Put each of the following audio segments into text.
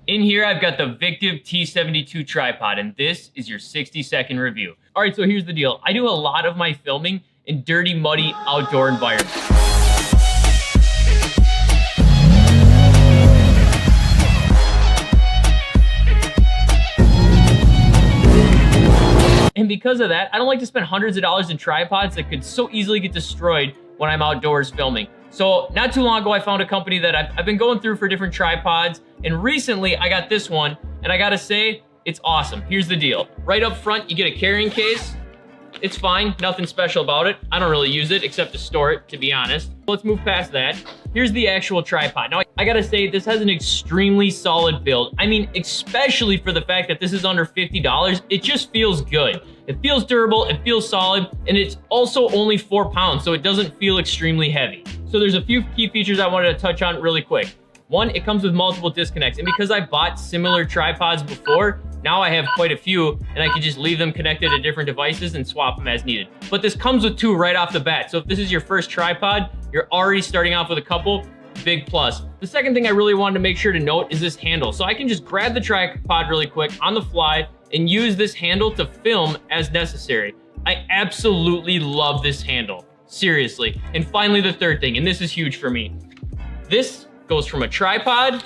In here, I've got the Victiv T72 tripod, and this is your 60-second review. All right, so here's the deal. I do a lot of my filming in dirty, muddy, outdoor environments. And because of that, I don't like to spend hundreds of dollars in tripods that could so easily get destroyed when I'm outdoors filming. So not too long ago, I found a company that I've been going through for different tripods, and recently I got this one, and I gotta say, it's awesome. Here's the deal. Right up front, you get a carrying case. It's fine, nothing special about it. I don't really use it except to store it, to be honest. Let's move past that. Here's the actual tripod. Now, I gotta say, this has an extremely solid build. I mean, especially for the fact that this is under $50, it just feels good. It feels durable, it feels solid, and it's also only 4 pounds, so it doesn't feel extremely heavy. So there's a few key features I wanted to touch on really quick. One, it comes with multiple disconnects, and because I bought similar tripods before, now I have quite a few, and I can just leave them connected to different devices and swap them as needed. But this comes with 2 right off the bat, so if this is your first tripod, you're already starting off with a couple. Big plus. The second thing I really wanted to make sure to note is this handle. So I can just grab the tripod really quick on the fly and use this handle to film as necessary. I absolutely love this handle, seriously. And finally, the third thing, and this is huge for me. This goes from a tripod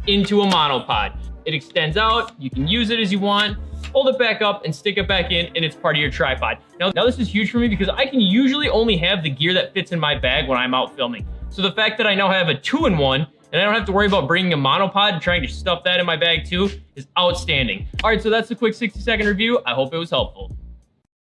into a monopod. It extends out, you can use it as you want, hold it back up and stick it back in, and it's part of your tripod. Now this is huge for me because I can usually only have the gear that fits in my bag when I'm out filming. So the fact that I now have a 2-in-1 and I don't have to worry about bringing a monopod and trying to stuff that in my bag too is outstanding. All right, so that's the quick 60-second review. I hope it was helpful.